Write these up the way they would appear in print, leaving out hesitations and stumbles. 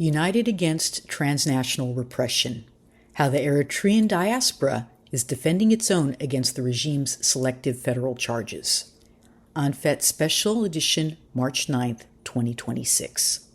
United Against Transnational Repression: How the Eritrean Diaspora is Defending its Own Against the Regime's Selective Federal Charges. Anfet Special Edition, March 9, 2026.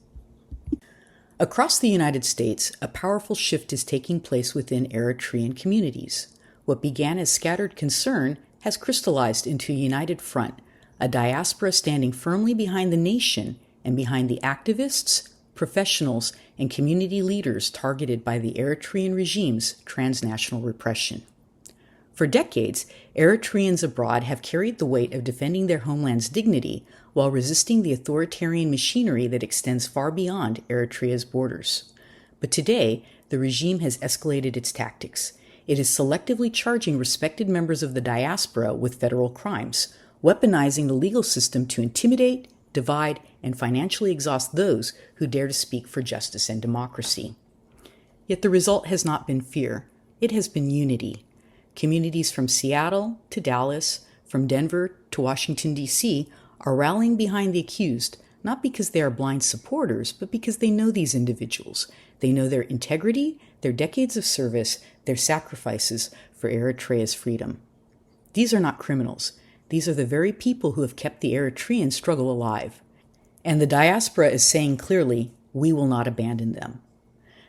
Across the United States, a powerful shift is taking place within Eritrean communities. What began as scattered concern has crystallized into a united front, a diaspora standing firmly behind the nation and behind the activists, professionals, and community leaders targeted by the Eritrean regime's transnational repression. For decades, Eritreans abroad have carried the weight of defending their homeland's dignity while resisting the authoritarian machinery that extends far beyond Eritrea's borders. But today, the regime has escalated its tactics. It is selectively charging respected members of the diaspora with federal crimes, weaponizing the legal system to intimidate, divide, and financially exhaust those who dare to speak for justice and democracy. Yet the result has not been fear. It has been unity. Communities from Seattle to Dallas, from Denver to Washington, D.C., are rallying behind the accused, not because they are blind supporters, but because they know these individuals. They know their integrity, their decades of service, their sacrifices for Eritrea's freedom. These are not criminals. These are the very people who have kept the Eritrean struggle alive. And the diaspora is saying clearly, we will not abandon them.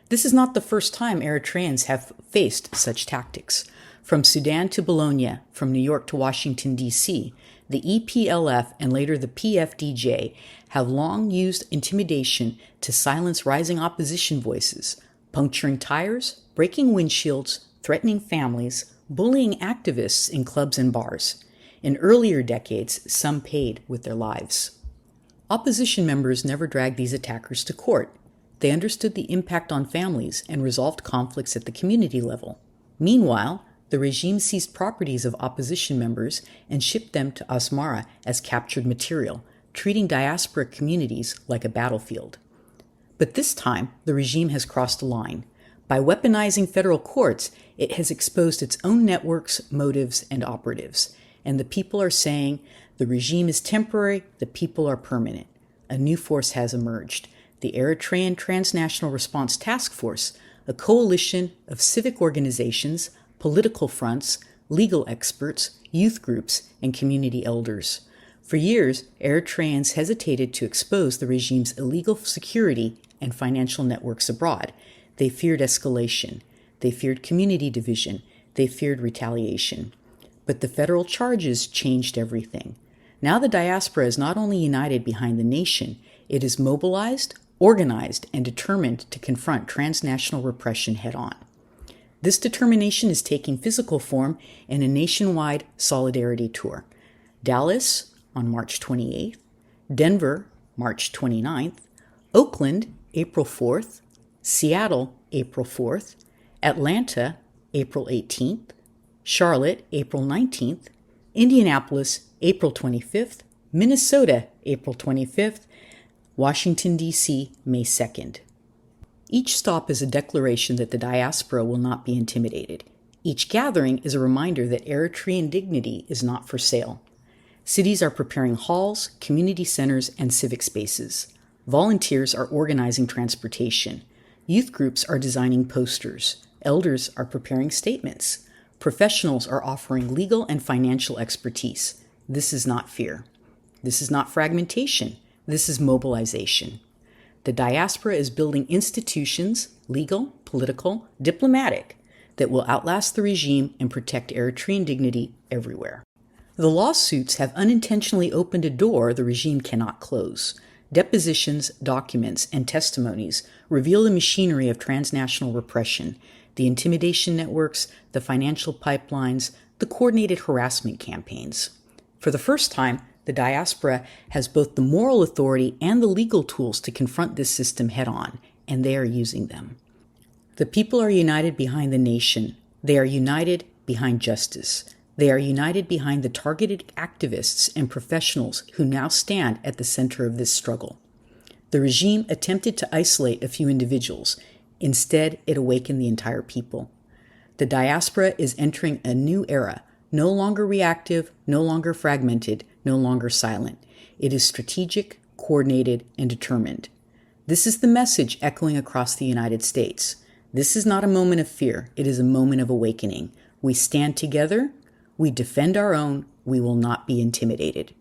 This is not the first time Eritreans have faced such tactics. From Sudan to Bologna, from New York to Washington, D.C., the EPLF and later the PFDJ have long used intimidation to silence rising opposition voices, puncturing tires, breaking windshields, threatening families, bullying activists in clubs and bars. In earlier decades, some paid with their lives. Opposition members never dragged these attackers to court. They understood the impact on families and resolved conflicts at the community level. Meanwhile, the regime seized properties of opposition members and shipped them to Asmara as captured material, treating diaspora communities like a battlefield. But this time, the regime has crossed a line. By weaponizing federal courts, it has exposed its own networks, motives, and operatives. And the people are saying, the regime is temporary, the people are permanent. A new force has emerged, the Eritrean Transnational Response Task Force, a coalition of civic organizations, political fronts, legal experts, youth groups, and community elders. For years, Eritreans hesitated to expose the regime's illegal security and financial networks abroad. They feared escalation. They feared community division. They feared retaliation. But the federal charges changed everything. Now the diaspora is not only united behind the nation, it is mobilized, organized, and determined to confront transnational repression head-on. This determination is taking physical form in a nationwide solidarity tour. Dallas on March 28th, Denver March 29th, Oakland April 4th, Seattle April 4th, Atlanta April 18th, Charlotte April 19th, Indianapolis April 25th, Minnesota April 25th, Washington, D.C. May 2nd. Each stop is a declaration that the diaspora will not be intimidated. Each gathering is a reminder that Eritrean dignity is not for sale. Cities are preparing halls, community centers, and civic spaces. Volunteers are organizing transportation. Youth groups are designing posters. Elders are preparing statements. Professionals are offering legal and financial expertise. This is not fear. This is not fragmentation. This is mobilization. The diaspora is building institutions, legal, political, diplomatic, that will outlast the regime and protect Eritrean dignity everywhere. The lawsuits have unintentionally opened a door the regime cannot close. Depositions, documents, and testimonies reveal the machinery of transnational repression, the intimidation networks, the financial pipelines, the coordinated harassment campaigns. For the first time, the diaspora has both the moral authority and the legal tools to confront this system head-on, and they are using them. The people are united behind the nation. They are united behind justice. They are united behind the targeted activists and professionals who now stand at the center of this struggle. The regime attempted to isolate a few individuals. Instead, it awakened the entire people. The diaspora is entering a new era, no longer reactive, no longer fragmented, no longer silent. It is strategic, coordinated, and determined. This is the message echoing across the United States. This is not a moment of fear. It is a moment of awakening. We stand together. We defend our own. We will not be intimidated.